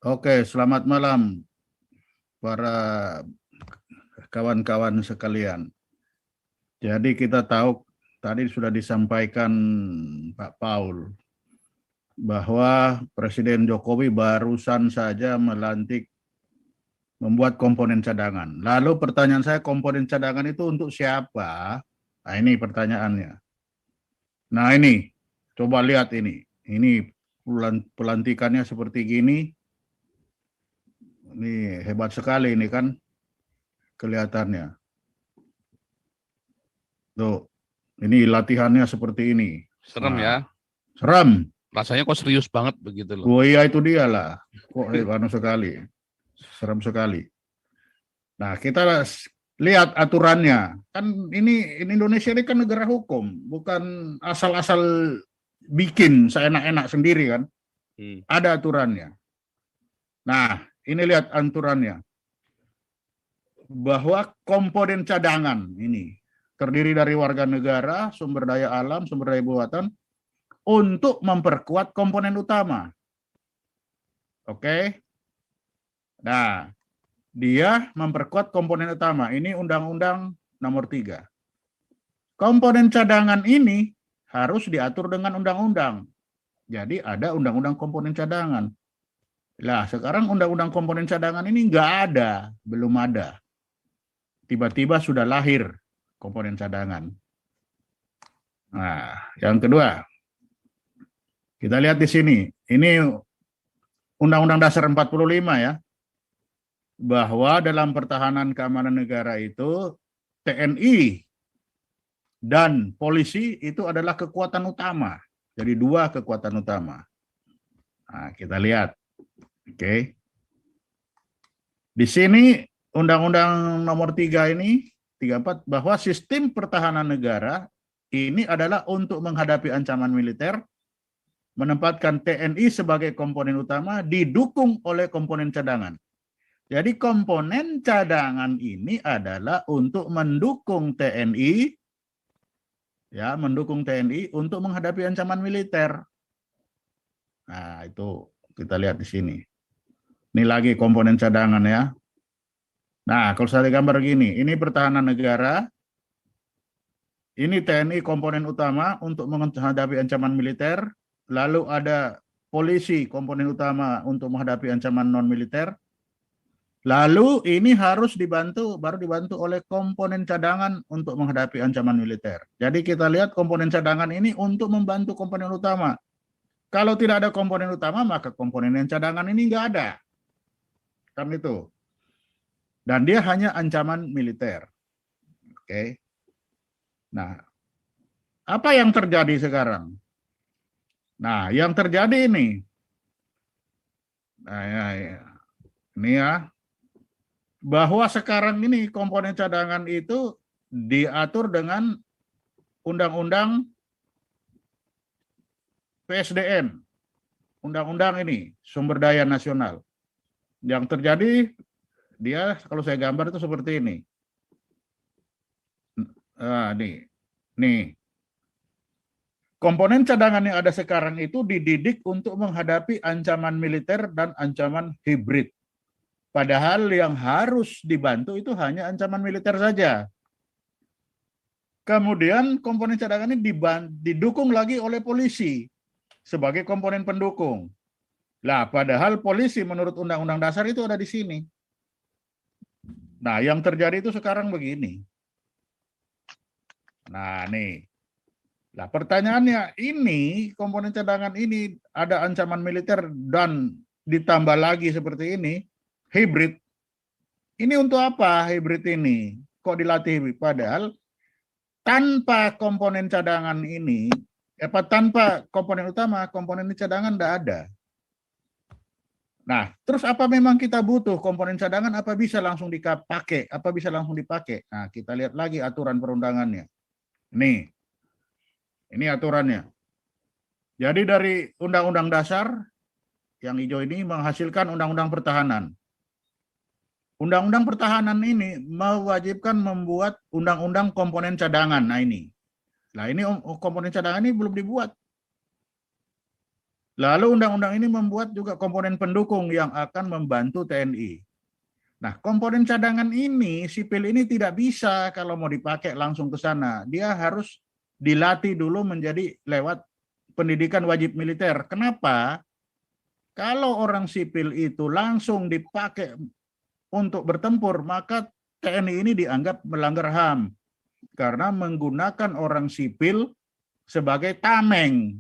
Oke, selamat malam para kawan-kawan sekalian. Jadi kita tahu tadi sudah disampaikan Pak Paul bahwa Presiden Jokowi barusan saja melantik membuat komponen cadangan. Lalu pertanyaan saya, komponen cadangan itu untuk siapa? Nah, ini pertanyaannya. Nah, ini coba lihat ini. Ini pelantikannya seperti gini. Ini hebat sekali ini kan kelihatannya. Tuh, ini latihannya seperti ini. Serem ya. Seram. Rasanya kok serius banget begitu loh. Oh iya, itu dia lah. Kok sekali. Seram sekali. Nah, kita lihat aturannya. Kan ini Indonesia ini kan negara hukum, bukan asal-asal bikin seenak-enak sendiri kan. Ada aturannya. Nah, ini lihat aturannya. Bahwa komponen cadangan ini terdiri dari warga negara, sumber daya alam, sumber daya buatan, untuk memperkuat komponen utama. Oke. Nah, dia memperkuat komponen utama. Ini Undang-Undang Nomor 3. Komponen cadangan ini harus diatur dengan undang-undang. Jadi ada Undang-Undang Komponen Cadangan. Lah, sekarang Undang-Undang Komponen Cadangan ini nggak ada, belum ada. Tiba-tiba sudah lahir komponen cadangan. Nah, yang kedua, kita lihat di sini. Ini Undang-Undang Dasar 45 ya. Bahwa dalam pertahanan keamanan negara itu TNI dan polisi itu adalah kekuatan utama. Jadi dua kekuatan utama. Nah, kita lihat. Oke. Di sini Undang-Undang Nomor 3 ini 34 bahwa sistem pertahanan negara ini adalah untuk menghadapi ancaman militer, menempatkan TNI sebagai komponen utama didukung oleh komponen cadangan. Jadi komponen cadangan ini adalah untuk mendukung TNI, ya, mendukung TNI untuk menghadapi ancaman militer. Nah, itu kita lihat di sini. Ini lagi komponen cadangan ya. Nah, kalau saya gambar gini, ini pertahanan negara, ini TNI komponen utama untuk menghadapi ancaman militer, lalu ada polisi komponen utama untuk menghadapi ancaman non-militer, lalu ini harus dibantu, baru dibantu oleh komponen cadangan untuk menghadapi ancaman militer. Jadi kita lihat komponen cadangan ini untuk membantu komponen utama. Kalau tidak ada komponen utama, maka komponen cadangan ini nggak ada. Kan itu. Dan dia hanya ancaman militer. Oke. Nah, apa yang terjadi sekarang? Nah, yang terjadi ini. Nah, ya. Ini ya. Bahwa sekarang ini komponen cadangan itu diatur dengan undang-undang PSDN. Undang-undang ini, sumber daya nasional. Yang terjadi, dia kalau saya gambar itu seperti ini. Nih. Komponen cadangan yang ada sekarang itu dididik untuk menghadapi ancaman militer dan ancaman hibrid. Padahal yang harus dibantu itu hanya ancaman militer saja. Kemudian komponen cadangan ini didukung lagi oleh polisi sebagai komponen pendukung. Lah, padahal polisi menurut Undang-Undang Dasar itu ada di sini. Nah, yang terjadi itu sekarang begini. Nah, nih. Nah, pertanyaannya, ini komponen cadangan ini ada ancaman militer dan ditambah lagi seperti ini, hibrid. Ini untuk apa hibrid ini? Kok dilatih? Padahal tanpa komponen cadangan ini, tanpa komponen utama, komponen cadangan tidak ada. Nah, terus apa memang kita butuh komponen cadangan? Apa bisa langsung dipakai? Apa bisa langsung dipakai? Nah, kita lihat lagi aturan perundangannya. Ini aturannya. Jadi dari Undang-Undang Dasar yang hijau ini menghasilkan Undang-Undang Pertahanan. Undang-Undang Pertahanan ini mewajibkan membuat Undang-Undang Komponen Cadangan. Nah ini komponen cadangan ini belum dibuat. Lalu undang-undang ini membuat juga komponen pendukung yang akan membantu TNI. Nah, komponen cadangan ini, sipil ini tidak bisa kalau mau dipakai langsung ke sana. Dia harus dilatih dulu menjadi lewat pendidikan wajib militer. Kenapa? Kalau orang sipil itu langsung dipakai untuk bertempur, maka TNI ini dianggap melanggar HAM karena menggunakan orang sipil sebagai tameng.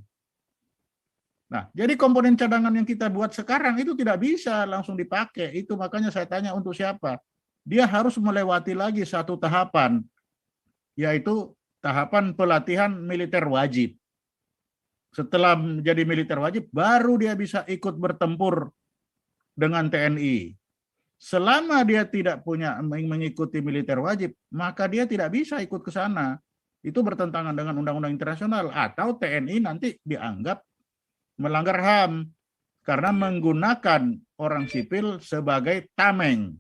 Nah, jadi komponen cadangan yang kita buat sekarang itu tidak bisa langsung dipakai. Itu makanya saya tanya untuk siapa. Dia harus melewati lagi satu tahapan, yaitu tahapan pelatihan militer wajib. Setelah menjadi militer wajib, baru dia bisa ikut bertempur dengan TNI. Selama dia tidak punya mengikuti militer wajib, maka dia tidak bisa ikut ke sana. Itu bertentangan dengan undang-undang internasional. Atau TNI nanti dianggap melanggar HAM karena menggunakan orang sipil sebagai tameng.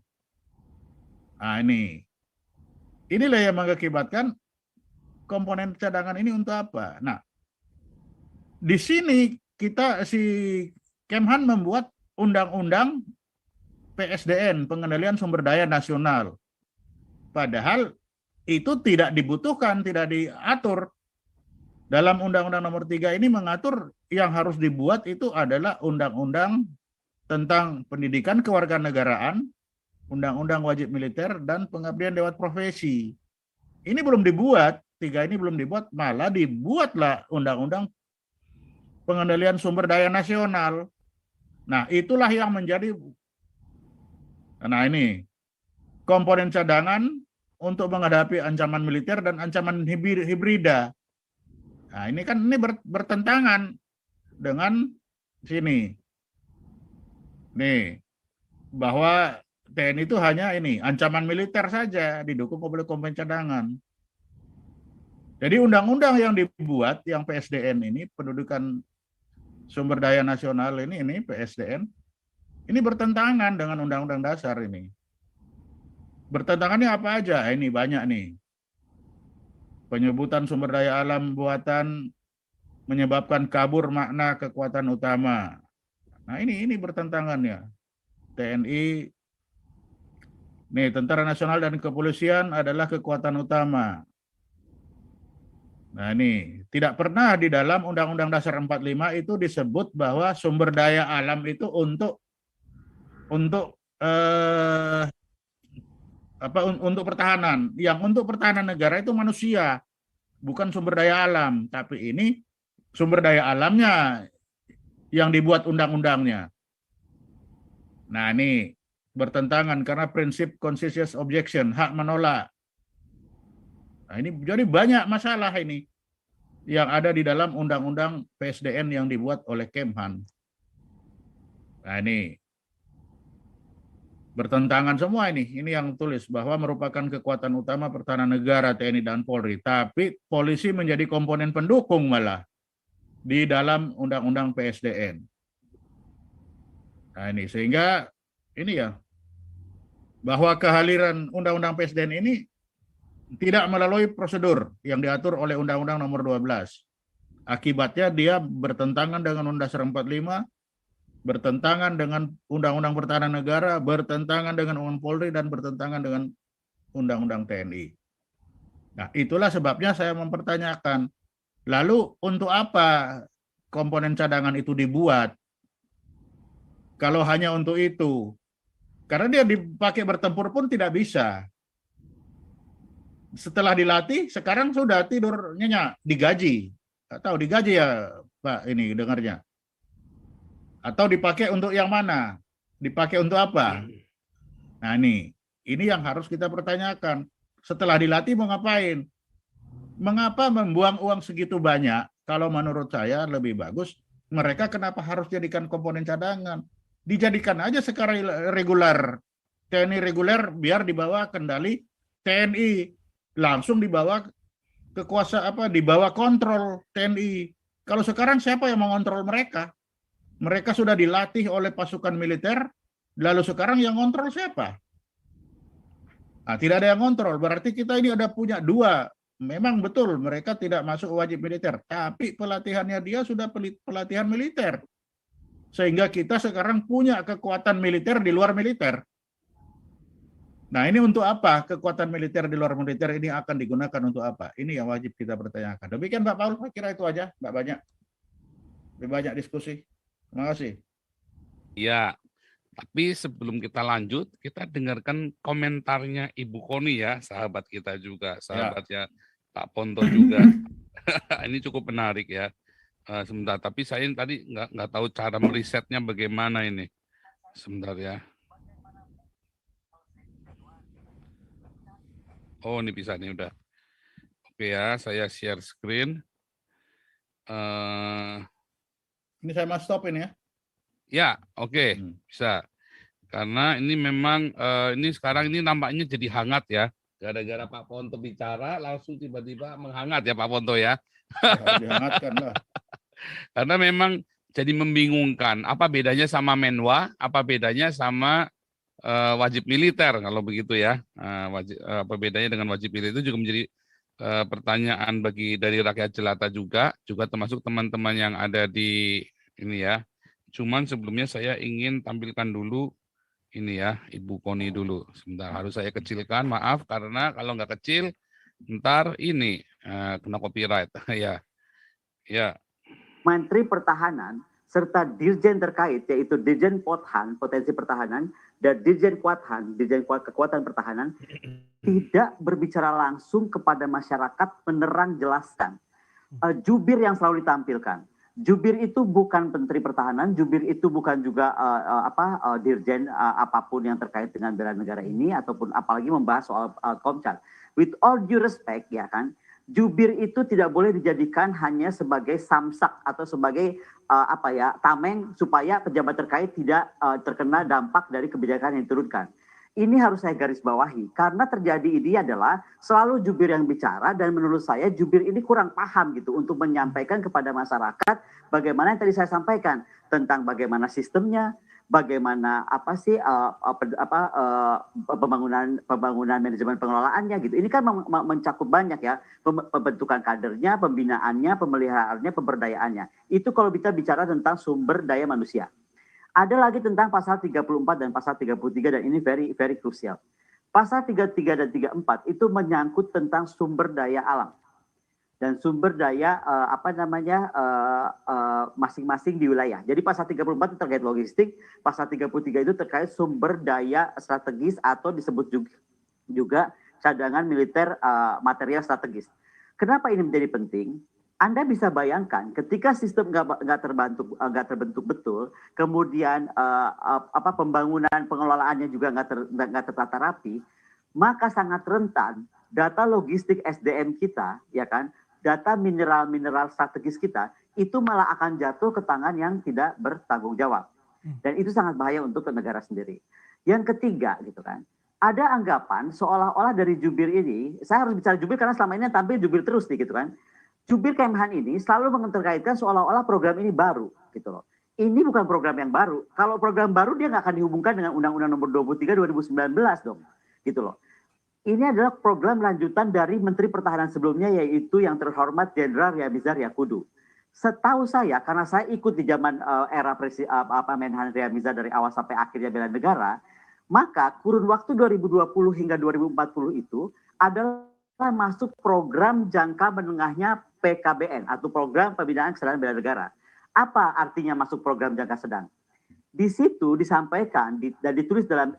Nah, inilah yang mengakibatkan komponen cadangan ini untuk apa? Nah, di sini si Kemhan membuat undang-undang PSDN, Pengendalian Sumber Daya Nasional. Padahal itu tidak dibutuhkan, tidak diatur. Dalam Undang-Undang Nomor 3 ini mengatur yang harus dibuat itu adalah undang-undang tentang pendidikan kewarganegaraan, undang-undang wajib militer, dan pengabdian lewat profesi. Ini belum dibuat, 3 ini belum dibuat, malah dibuatlah undang-undang pengendalian sumber daya nasional. Nah, itulah yang menjadi, nah ini, komponen cadangan untuk menghadapi ancaman militer dan ancaman hibrida. Nah, ini kan bertentangan dengan sini. Nih, bahwa TNI itu hanya ini, ancaman militer saja, didukung oleh komponen cadangan. Jadi undang-undang yang dibuat, yang PSDN ini, pendudukan sumber daya nasional ini PSDN, ini bertentangan dengan undang-undang dasar ini. Bertentangannya apa aja? Ini banyak nih. Penyebutan sumber daya alam buatan menyebabkan kabur makna kekuatan utama. Nah, ini bertentangan ya. TNI, nih, Tentara Nasional dan Kepolisian adalah kekuatan utama. Nah, ini tidak pernah di dalam Undang-Undang Dasar 45 itu disebut bahwa sumber daya alam itu untuk pertahanan. Yang untuk pertahanan negara itu manusia, bukan sumber daya alam, tapi ini sumber daya alamnya yang dibuat undang-undangnya. Nah, ini bertentangan karena prinsip conscientious objection, hak menolak. Nah, ini jadi banyak masalah ini yang ada di dalam undang-undang PSDN yang dibuat oleh Kemhan. Nah, ini bertentangan semua ini. Ini yang tulis bahwa merupakan kekuatan utama pertahanan negara TNI dan Polri, tapi polisi menjadi komponen pendukung malah di dalam undang-undang PSDN. Nah, ini sehingga ini ya, bahwa kehadiran undang-undang PSDN ini tidak melalui prosedur yang diatur oleh Undang-Undang Nomor 12. Akibatnya dia bertentangan dengan Undang-Undang Dasar 45, bertentangan dengan Undang-Undang Pertahanan Negara, bertentangan dengan Undang-Undang Polri, dan bertentangan dengan Undang-Undang TNI. Nah, itulah sebabnya saya mempertanyakan, lalu untuk apa komponen cadangan itu dibuat? Kalau hanya untuk itu, karena dia dipakai bertempur pun tidak bisa. Setelah dilatih, sekarang sudah tidur nyenyak, digaji. Atau digaji ya Pak ini dengarnya. Atau dipakai untuk yang mana? Dipakai untuk apa? Nah, ini yang harus kita pertanyakan. Setelah dilatih mau ngapain? Mengapa membuang uang segitu banyak? Kalau menurut saya lebih bagus, mereka kenapa harus jadikan komponen cadangan? Dijadikan aja sekarang reguler. TNI reguler biar dibawa kendali TNI. Langsung dibawa kekuasaan, dibawa kontrol TNI. Kalau sekarang siapa yang mengontrol mereka? Mereka sudah dilatih oleh pasukan militer, lalu sekarang yang kontrol siapa? Nah, tidak ada yang kontrol, berarti kita ini ada punya dua. Memang betul mereka tidak masuk wajib militer, tapi pelatihannya dia sudah pelatihan militer. Sehingga kita sekarang punya kekuatan militer di luar militer. Nah, ini untuk apa? Kekuatan militer di luar militer ini akan digunakan untuk apa? Ini yang wajib kita pertanyakan. Demikian Pak Paul, saya kira itu aja. Nggak banyak. Lebih banyak diskusi. Terima kasih. Ya, tapi sebelum kita lanjut, kita dengarkan komentarnya Ibu Koni ya, sahabat kita juga, sahabatnya Pak Ponto juga. Ini cukup menarik ya. Sebentar, tapi saya tadi nggak tahu cara merisetnya bagaimana ini. Sebentar ya. Oh, ini bisa nih udah. Oke ya, saya share screen. Ini saya mau stop ini ya. Ya, oke, bisa. Karena ini memang ini sekarang ini nampaknya jadi hangat ya. Gara-gara Pak Ponto bicara langsung tiba-tiba menghangat ya Pak Ponto ya. Dihangatkan lah. Karena memang jadi membingungkan. Apa bedanya sama Menwa? Apa bedanya sama wajib militer kalau begitu ya? Apa bedanya dengan wajib militer itu juga menjadi pertanyaan dari rakyat jelata juga termasuk teman-teman yang ada di ini ya. Cuman sebelumnya saya ingin tampilkan dulu ini ya, Ibu Koni dulu. Sebentar, harus saya kecilkan, maaf karena kalau nggak kecil ntar ini kena copyright. Ya. Menteri Pertahanan serta dirjen terkait yaitu Dirjen Pothan, potensi pertahanan, dan Dirjen Kuathan, Dirjen Kekuatan Pertahanan, tidak berbicara langsung kepada masyarakat menerang jelaskan. Jubir yang selalu ditampilkan. Jubir itu bukan Menteri Pertahanan, jubir itu bukan juga dirjen apapun yang terkait dengan bela negara ini ataupun apalagi membahas soal Komcat. With all due respect ya kan, jubir itu tidak boleh dijadikan hanya sebagai samsak atau sebagai tameng supaya pejabat terkait tidak terkena dampak dari kebijakan yang diturunkan. Ini harus saya garis bawahi karena terjadi ini adalah selalu jubir yang bicara dan menurut saya jubir ini kurang paham gitu untuk menyampaikan kepada masyarakat bagaimana yang tadi saya sampaikan tentang bagaimana sistemnya, bagaimana pembangunan manajemen pengelolaannya gitu. Ini kan mencakup banyak ya, pembentukan kadernya, pembinaannya, pemeliharaannya, pemberdayaannya. Itu kalau kita bicara tentang sumber daya manusia. Ada lagi tentang pasal 34 dan pasal 33 dan ini very very krusial. Pasal 33 dan 34 itu menyangkut tentang sumber daya alam dan sumber daya masing-masing di wilayah. Jadi pasal 34 itu terkait logistik, pasal 33 itu terkait sumber daya strategis atau disebut juga cadangan militer material strategis. Kenapa ini menjadi penting? Anda bisa bayangkan ketika sistem nggak terbentuk betul, kemudian pembangunan pengelolaannya juga nggak tertata rapi, maka sangat rentan data logistik SDM kita, ya kan, data mineral strategis kita itu malah akan jatuh ke tangan yang tidak bertanggung jawab, dan itu sangat bahaya untuk negara sendiri. Yang ketiga, gitu kan, ada anggapan seolah-olah dari jubir ini, saya harus bicara jubir karena selama ini tampil jubir terus nih, gitu kan. Jubir Kemhan ini selalu menterkaitkan seolah-olah program ini baru, gitu loh. Ini bukan program yang baru. Kalau program baru dia nggak akan dihubungkan dengan Undang-Undang Nomor 23 2019 dong, gitu loh. Ini adalah program lanjutan dari Menteri Pertahanan sebelumnya yaitu yang terhormat Jenderal Ryamizar Yakudu. Setahu saya, karena saya ikut di zaman era Menhan Ryamizar dari awal sampai akhirnya bela negara, maka kurun waktu 2020 hingga 2040 itu adalah masuk program jangka menengahnya PKBN atau program pembinaan kesadaran bela negara. Apa artinya masuk program jangka sedang? Di situ disampaikan dan ditulis dalam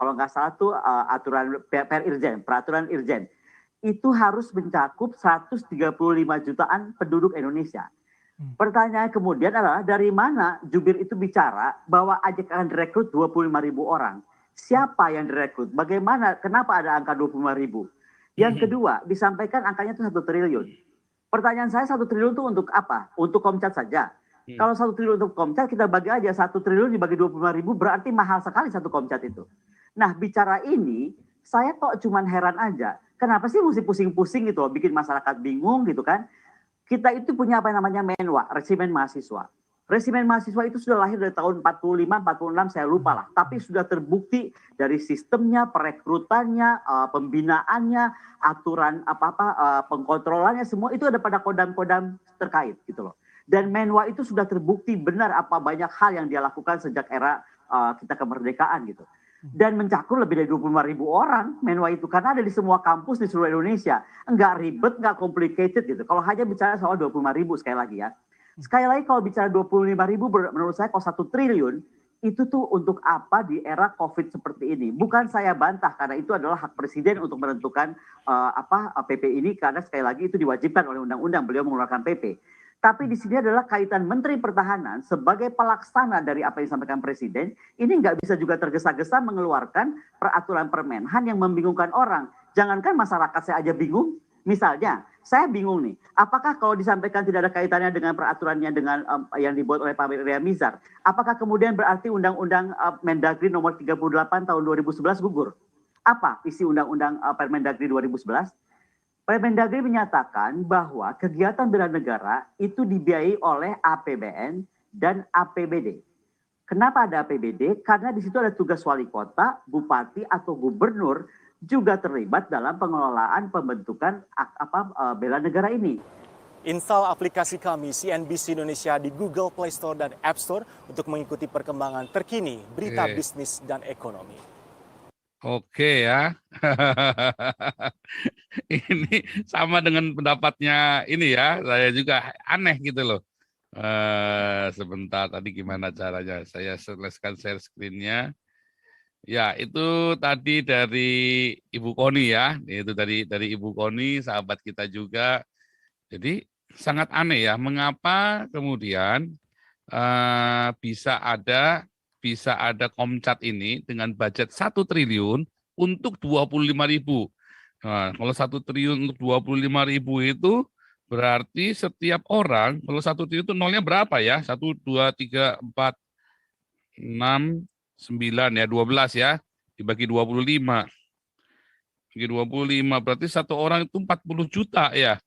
kalau nggak salah tuh aturan peraturan Irjen itu harus mencakup 135 jutaan penduduk Indonesia. Pertanyaan kemudian adalah dari mana jubir itu bicara bahwa akan direkrut 25.000 orang? Siapa yang direkrut? Bagaimana? Kenapa ada angka 25.000? Yang kedua, disampaikan angkanya itu 1 triliun. Pertanyaan saya 1 triliun itu untuk apa? Untuk Komcat saja. Kalau 1 triliun untuk Komcat, kita bagi aja 1 triliun dibagi 25.000 berarti mahal sekali 1 Komcat itu. Nah, bicara ini, saya kok cuman heran aja. Kenapa sih mesti pusing-pusing gitu loh, bikin masyarakat bingung gitu kan? Kita itu punya apa yang namanya Menwa, Resimen Mahasiswa. Resimen mahasiswa itu sudah lahir dari tahun 45, 46, saya lupa lah. Tapi sudah terbukti dari sistemnya, perekrutannya, pembinaannya, aturan pengkontrolannya, semua itu ada pada kodam-kodam terkait gitu loh. Dan Menwa itu sudah terbukti benar apa banyak hal yang dia lakukan sejak era kita kemerdekaan gitu. Dan mencakup lebih dari 25.000 orang Menwa itu, karena ada di semua kampus di seluruh Indonesia. Enggak ribet, enggak complicated gitu. Kalau hanya bicara soal 25.000 sekali lagi ya. Sekali lagi kalau bicara 25.000 menurut saya kalau 1 triliun itu tuh untuk apa di era COVID seperti ini? Bukan saya bantah karena itu adalah hak presiden untuk menentukan PP ini, karena sekali lagi itu diwajibkan oleh undang-undang, beliau mengeluarkan PP. Tapi di sini adalah kaitan Menteri Pertahanan sebagai pelaksana dari apa yang disampaikan Presiden, ini nggak bisa juga tergesa-gesa mengeluarkan peraturan Permenhan yang membingungkan orang. Jangankan masyarakat saya aja bingung. Misalnya, saya bingung nih, apakah kalau disampaikan tidak ada kaitannya dengan peraturannya dengan yang dibuat oleh Pak Ria Mizar, apakah kemudian berarti Undang-Undang Mendagri nomor 38 tahun 2011 gugur? Apa isi Undang-Undang Permendagri 2011? Permendagri menyatakan bahwa kegiatan bela negara itu dibiayai oleh APBN dan APBD. Kenapa ada APBD? Karena di situ ada tugas wali kota, bupati atau gubernur juga terlibat dalam pengelolaan pembentukan bela negara ini. Install aplikasi kami CNBC Indonesia di Google Play Store dan App Store untuk mengikuti perkembangan terkini berita bisnis dan ekonomi. Oke ya. Ini sama dengan pendapatnya ini ya, saya juga aneh gitu loh. Sebentar, tadi gimana caranya? Saya selesaikan share screen-nya. Ya, itu tadi dari Ibu Koni ya. Itu dari Ibu Koni, sahabat kita juga. Jadi sangat aneh ya, mengapa kemudian bisa ada Komcat ini dengan budget 1 triliun untuk 25.000. Nah, kalau 1 triliun untuk 25.000 itu berarti setiap orang, kalau 1 triliun itu nolnya berapa ya? 1, 2, 3, 4, 6, 9 ya, 12 ya, dibagi 25. Bagi 25, berarti 1 orang itu 40 juta ya.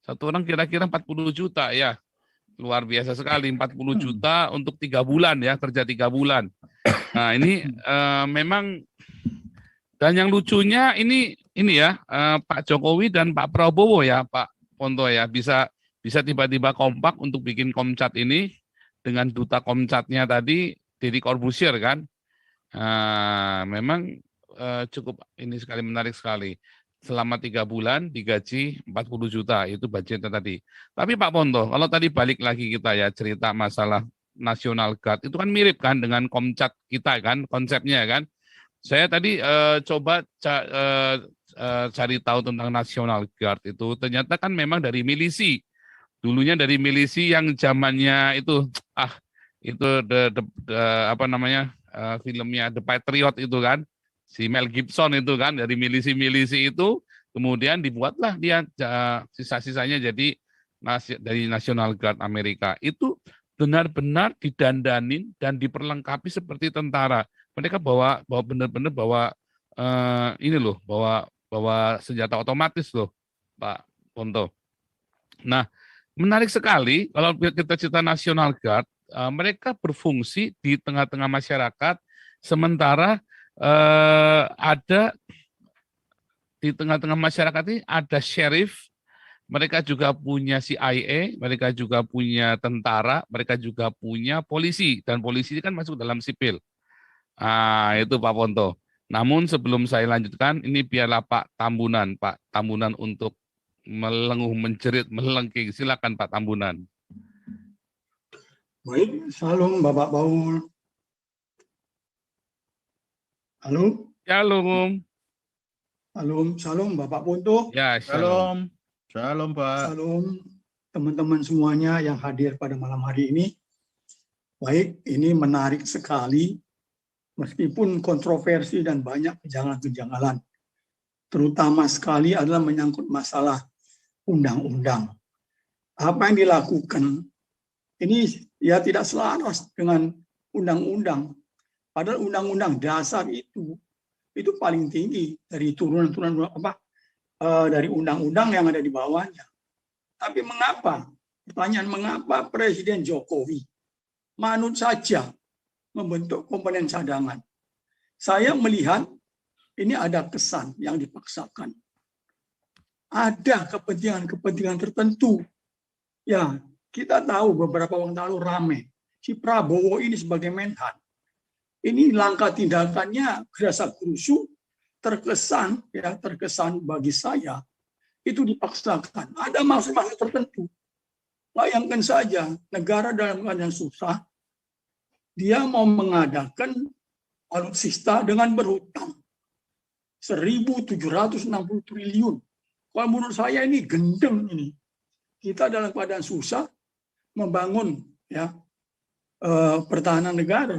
1 orang kira-kira 40 juta ya. Luar biasa sekali, 40 juta untuk 3 bulan ya, kerja 3 bulan. Nah ini memang, dan yang lucunya ini ya, Pak Jokowi dan Pak Prabowo ya, Pak Ponto ya, bisa tiba-tiba kompak untuk bikin Komcat ini dengan duta Komcatnya tadi, Deddy Corbuzier kan. Memang cukup ini sekali, menarik sekali. Selama 3 bulan digaji 40 juta, itu budgetnya tadi. Tapi Pak Ponto, kalau tadi balik lagi kita ya, cerita masalah National Guard, itu kan mirip kan dengan Komcat kita kan, konsepnya kan. Saya tadi coba cari tahu tentang National Guard itu, ternyata kan memang dari milisi. Dulunya dari milisi yang zamannya itu, itu apa namanya, filmnya The Patriot itu kan, si Mel Gibson itu kan, dari milisi-milisi itu kemudian dibuatlah dia sisa-sisanya jadi dari National Guard Amerika. Itu benar-benar didandanin dan diperlengkapi seperti tentara. Mereka bawa benar-benar bawa ini loh, bawa senjata otomatis loh, Pak Ponto. Nah, menarik sekali kalau kita cerita National Guard, mereka berfungsi di tengah-tengah masyarakat, sementara ada di tengah-tengah masyarakat ini ada sheriff, mereka juga punya CIA, mereka juga punya tentara, mereka juga punya polisi, dan polisi kan masuk dalam sipil. Itu Pak Ponto. Namun sebelum saya lanjutkan, ini biarlah Pak Tambunan untuk melenguh, menjerit, melengking. Silakan Pak Tambunan. Baik, salam Bapak Paul. Halo. Shalom. Salam Bapak Ponto. Ya, shalom. Shalom Pak. Salam teman-teman semuanya yang hadir pada malam hari ini. Baik, ini menarik sekali meskipun kontroversi dan banyak kejanggalan-kejanggalan. Terutama sekali adalah menyangkut masalah undang-undang. Apa yang dilakukan ini ya tidak selaras dengan undang-undang. Padahal undang-undang dasar itu paling tinggi dari turunan-turunan dari undang-undang yang ada di bawahnya. Tapi mengapa? Pertanyaan, mengapa Presiden Jokowi manut saja membentuk komponen cadangan? Saya melihat ini ada kesan yang dipaksakan. Ada kepentingan-kepentingan tertentu. Ya, Kita tahu beberapa waktu lalu rame si Prabowo ini sebagai Menhan. Ini langkah tindakannya gerasa-gerusu, terkesan bagi saya itu dipaksakan. Ada maksud-maksud tertentu. Bayangkan saja negara dalam keadaan susah, dia mau mengadakan alutsista dengan berhutang 1.760 triliun. Kalau menurut saya ini gendeng ini. Kita dalam keadaan susah membangun pertahanan negara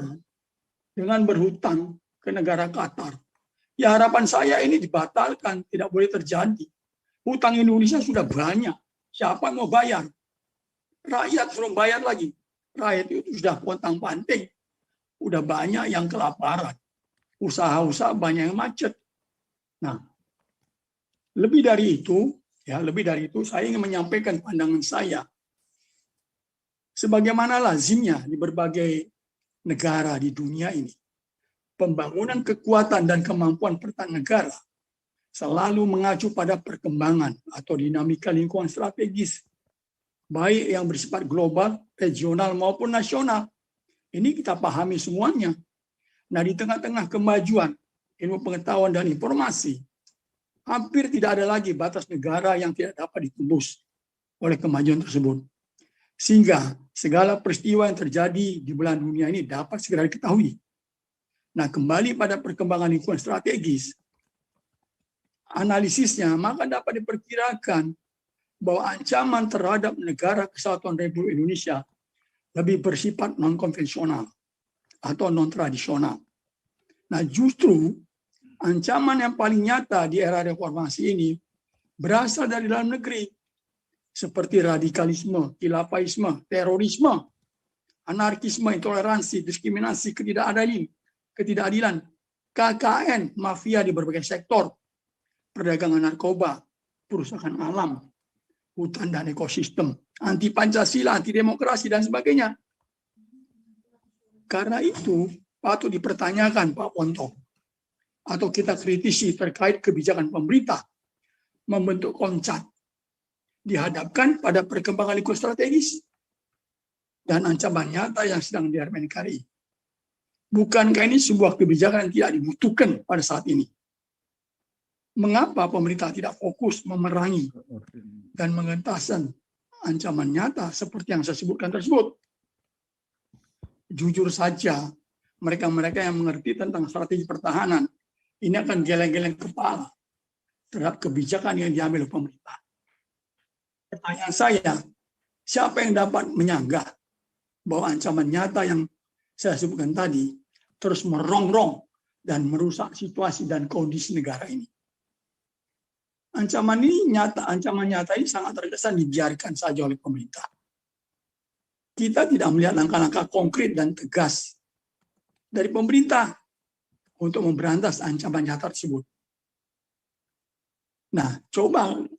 dengan berhutang ke negara Qatar. Ya harapan saya ini dibatalkan, tidak boleh terjadi. Hutang Indonesia sudah banyak. Siapa mau bayar? Rakyat suruh bayar lagi. Rakyat itu sudah pontang-panting. Udah banyak yang kelaparan. Usaha-usaha banyak yang macet. Nah, lebih dari itu saya ingin menyampaikan pandangan saya. Sebagaimana lazimnya di berbagai negara di dunia ini, pembangunan kekuatan dan kemampuan pertahanan negara selalu mengacu pada perkembangan atau dinamika lingkungan strategis, baik yang bersifat global, regional maupun nasional. Ini kita pahami semuanya. Nah, di tengah-tengah kemajuan ilmu pengetahuan dan informasi, hampir tidak ada lagi batas negara yang tidak dapat ditembus oleh kemajuan tersebut. Sehingga segala peristiwa yang terjadi di belahan dunia ini dapat segera diketahui. Nah, kembali pada perkembangan lingkungan strategis, analisisnya maka dapat diperkirakan bahwa ancaman terhadap negara Kesatuan Republik Indonesia lebih bersifat non-konvensional atau non-tradisional. Nah, justru ancaman yang paling nyata di era reformasi ini berasal dari dalam negeri, seperti radikalisme, khilafaisme, terorisme, anarkisme, intoleransi, diskriminasi, ketidakadilan, KKN, mafia di berbagai sektor, perdagangan narkoba, perusakan alam, hutan dan ekosistem, anti Pancasila, anti demokrasi, dan sebagainya. Karena itu, patut dipertanyakan Pak Ponto, atau kita kritisi terkait kebijakan pemerintah membentuk Komcat dihadapkan pada perkembangan lingkungan strategis dan ancaman nyata yang sedang dihadapi NKRI. Bukankah ini sebuah kebijakan yang tidak dibutuhkan pada saat ini? Mengapa pemerintah tidak fokus memerangi dan mengentasan ancaman nyata seperti yang saya sebutkan tersebut? Jujur saja, mereka-mereka yang mengerti tentang strategi pertahanan ini akan geleng-geleng kepala terhadap kebijakan yang diambil oleh pemerintah. Pertanyaan saya, siapa yang dapat menyanggah bahwa ancaman nyata yang saya sebutkan tadi terus merongrong dan merusak situasi dan kondisi negara ini? Ancaman nyata ini sangat terkesan dibiarkan saja oleh pemerintah. Kita tidak melihat langkah-langkah konkret dan tegas dari pemerintah untuk memberantas ancaman nyata tersebut. Nah,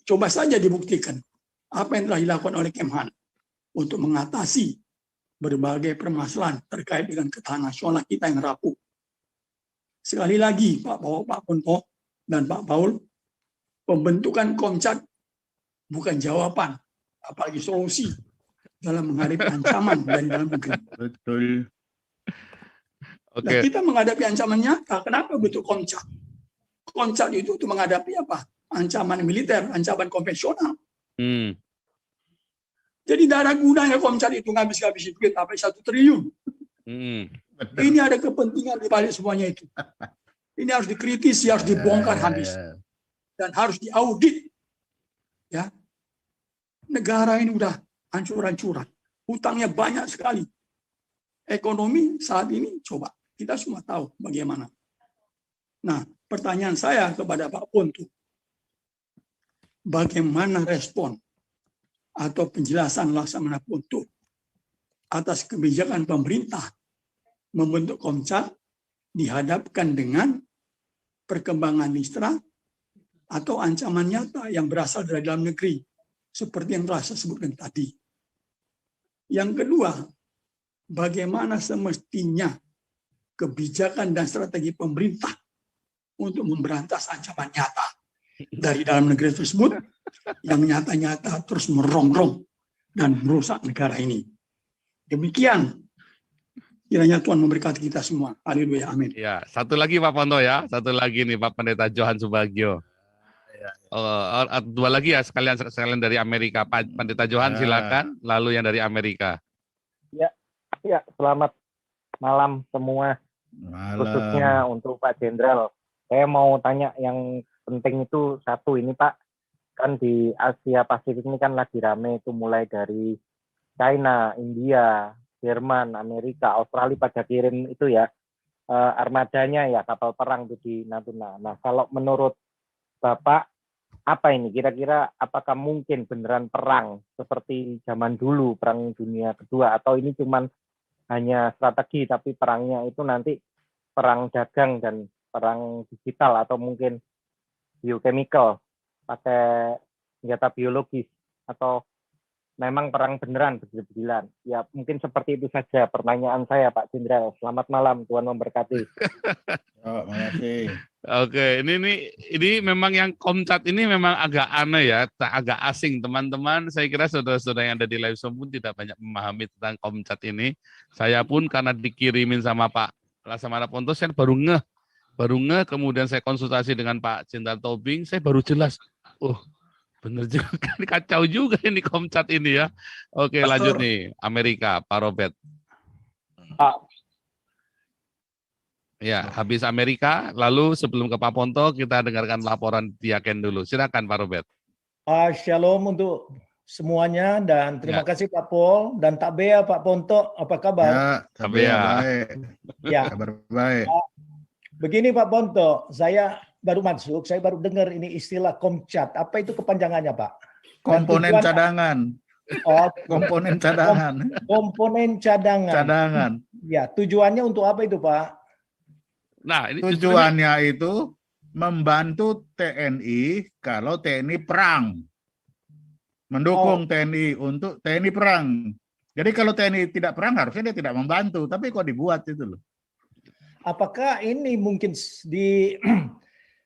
coba saja dibuktikan apa yang telah dilakukan oleh Kemhan untuk mengatasi berbagai permasalahan terkait dengan ketahanan nasional kita yang rapuh. Sekali lagi, Pak Ponto dan Pak Paul, pembentukan Komcat bukan jawaban, apalagi solusi dalam menghadapi ancaman dari dalam negeri. Betul. Oke. Nah, kita menghadapi ancaman nyata. Kenapa bentuk Komcat? Komcat itu untuk menghadapi apa? Ancaman militer, ancaman konvensional. Jadi tidak ada gunanya Komcat itu ngabis-ngabisin duit sampai 1 triliun. Ini ada kepentingan di balik semuanya itu. Ini harus dikritisi, harus dibongkar habis. Dan harus diaudit. Ya. Negara ini udah hancur-hancuran. Hutangnya banyak sekali. Ekonomi saat ini coba kita semua tahu bagaimana. Nah, pertanyaan saya kepada Pak Ponto, bagaimana respon atau penjelasan Laksamana Ponto atas kebijakan pemerintah membentuk Komcat dihadapkan dengan perkembangan listra atau ancaman nyata yang berasal dari dalam negeri, seperti yang telah saya sebutkan tadi. Yang kedua, bagaimana semestinya kebijakan dan strategi pemerintah untuk memberantas ancaman nyata dari dalam negeri tersebut yang nyata-nyata terus merongrong dan merusak negara ini. Demikian. Kiranya Tuhan memberkati kita semua. Haleluya. Amin. Ya, satu lagi Pak Ponto ya, satu lagi nih Pak Pendeta Johan Subagio. Dua lagi ya sekalian dari Amerika. Pak Pendeta Johan silakan, lalu yang dari Amerika. Ya, selamat malam semua, khususnya Malam. untuk Pak Jenderal. Saya mau tanya yang penting itu satu ini Pak, kan di Asia Pasifik ini kan lagi rame itu mulai dari China, India, Jerman, Amerika, Australia pada kirim itu ya armadanya ya kapal perang itu di Natuna. Nah kalau menurut Bapak apa ini kira-kira apakah mungkin beneran perang seperti zaman dulu perang dunia kedua atau ini cuman hanya strategi tapi perangnya itu nanti perang dagang dan perang digital atau mungkin biochemical pakai senjata biologis atau memang perang beneran betul-betulan. Ya mungkin seperti itu saja pertanyaan saya Pak Jenderal. Selamat malam, Tuhan memberkati. Oh, makasih. Oke, ini memang yang Komcat ini memang agak aneh ya, agak asing teman-teman. Saya kira saudara-saudara yang ada di live Zoom pun tidak banyak memahami tentang Komcat ini. Saya pun karena dikirimin sama Pak Laksamana Ponto, saya baru ngeh, kemudian saya konsultasi dengan Pak Jenderal Tobing, saya baru jelas. Oh, bener juga, kacau juga ini Komcat ini ya. Oke, lanjut nih, Amerika, Pak Robert. Pak. Ya, habis Amerika, lalu sebelum ke Pak Ponto, kita dengarkan laporan Diaken dulu. Silakan Pak Robert. Shalom untuk semuanya dan terima Ya. kasih Pak Pol dan Tak Bea Pak Ponto, apa kabar? Ya, tapi Ya. baik. Ya, Kabar baik. begini Pak Ponto, saya baru masuk, saya baru dengar ini istilah Komcat. Apa itu kepanjangannya Pak? Komponen tujuan- cadangan. Oh, Komponen cadangan. komponen cadangan. Cadangan. Ya, tujuannya untuk apa itu Pak? Nah, ini justru Tujuannya itu membantu TNI kalau TNI perang. Mendukung TNI untuk TNI perang. Jadi kalau TNI tidak perang harusnya dia tidak membantu, tapi kok dibuat itu loh. Apakah ini mungkin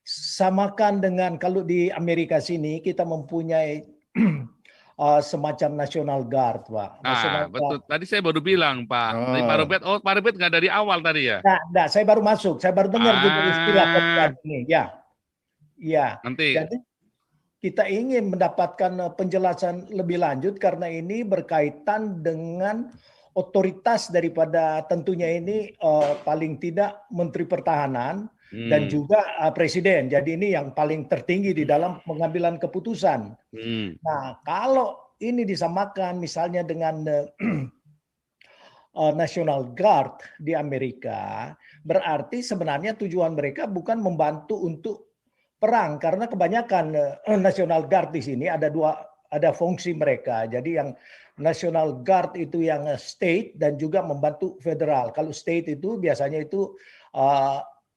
disamakan dengan kalau di Amerika sini kita mempunyai semacam National Guard, Pak. National betul. Guard. Tadi saya baru bilang, Pak. Tadi Pak Robert, Pak Robert nggak dari awal tadi ya? Nah, saya baru masuk, saya baru dengar juga istilah Komcat ini. Ya. Nanti. Jadi kita ingin mendapatkan penjelasan lebih lanjut karena ini berkaitan dengan otoritas daripada tentunya ini paling tidak Menteri Pertahanan dan juga Presiden. Jadi ini yang paling tertinggi di dalam pengambilan keputusan. Nah, kalau ini disamakan misalnya dengan National Guard di Amerika, berarti sebenarnya tujuan mereka bukan membantu untuk perang karena kebanyakan National Guard di sini ada fungsi mereka. Jadi yang National Guard itu yang state dan juga membantu federal. Kalau state itu biasanya itu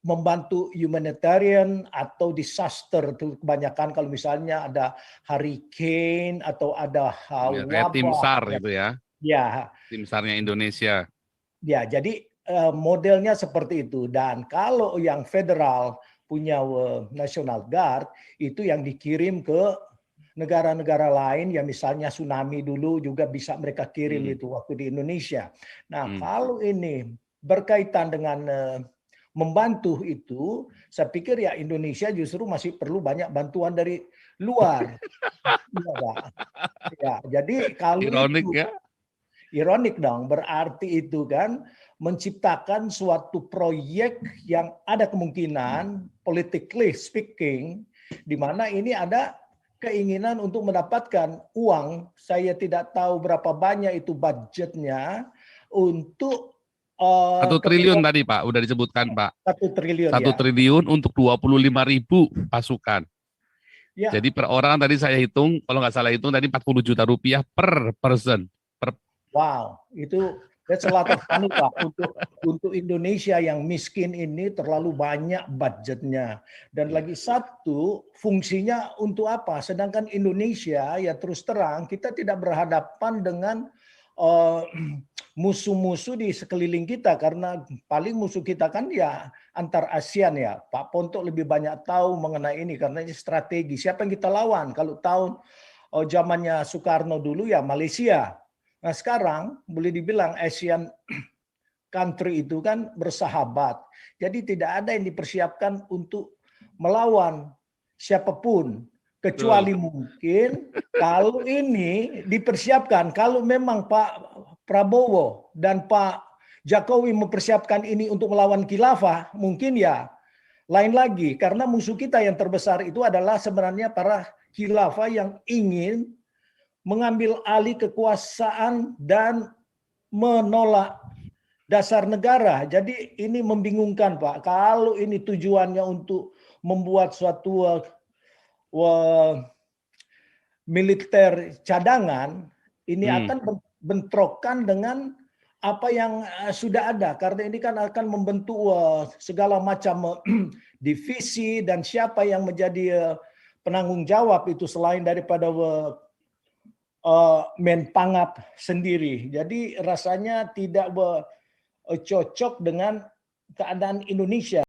membantu humanitarian atau disaster itu kebanyakan kalau misalnya ada hurricane atau ada wabah. Tim SAR itu ya. Ya. Tim SAR-nya Indonesia. Ya, jadi modelnya seperti itu. Dan kalau yang federal punya National Guard itu yang dikirim ke negara-negara lain ya misalnya tsunami dulu juga bisa mereka kirim itu waktu di Indonesia. Nah, kalau ini berkaitan dengan membantu itu, saya pikir ya Indonesia justru masih perlu banyak bantuan dari luar. Ya, jadi kalau ironik itu, ya. Ironik dong, berarti itu kan menciptakan suatu proyek yang ada kemungkinan politically speaking, di mana ini ada keinginan untuk mendapatkan uang. Saya tidak tahu berapa banyak itu budgetnya untuk 1 triliun tadi Pak, udah disebutkan Pak. 1 triliun 1 ya. triliun untuk 25.000 pasukan. Ya. Jadi per orang tadi saya hitung, kalau nggak salah hitung tadi 40 juta rupiah per person. Wow, itu that's a lot of money Pak. Untuk Indonesia yang miskin ini terlalu banyak budgetnya. Dan lagi satu, fungsinya untuk apa? Sedangkan Indonesia ya terus terang kita tidak berhadapan dengan musuh-musuh di sekeliling kita karena paling musuh kita kan ya antar ASEAN ya. Pak Ponto lebih banyak tahu mengenai ini karena ini strategi. Siapa yang kita lawan? Kalau tahun zamannya Soekarno dulu ya Malaysia. Nah sekarang boleh dibilang ASEAN country itu kan bersahabat. Jadi tidak ada yang dipersiapkan untuk melawan siapapun. Kecuali mungkin kalau ini dipersiapkan, kalau memang Pak Prabowo dan Pak Jokowi mempersiapkan ini untuk melawan khilafah, mungkin ya lain lagi. Karena musuh kita yang terbesar itu adalah sebenarnya para khilafah yang ingin mengambil alih kekuasaan dan menolak dasar negara. Jadi ini membingungkan Pak. Kalau ini tujuannya untuk membuat suatu militer cadangan, ini akan bentrokan dengan apa yang sudah ada. Karena ini kan akan membentuk segala macam divisi dan siapa yang menjadi penanggung jawab itu selain daripada Menpangap sendiri. Jadi rasanya tidak cocok dengan keadaan Indonesia.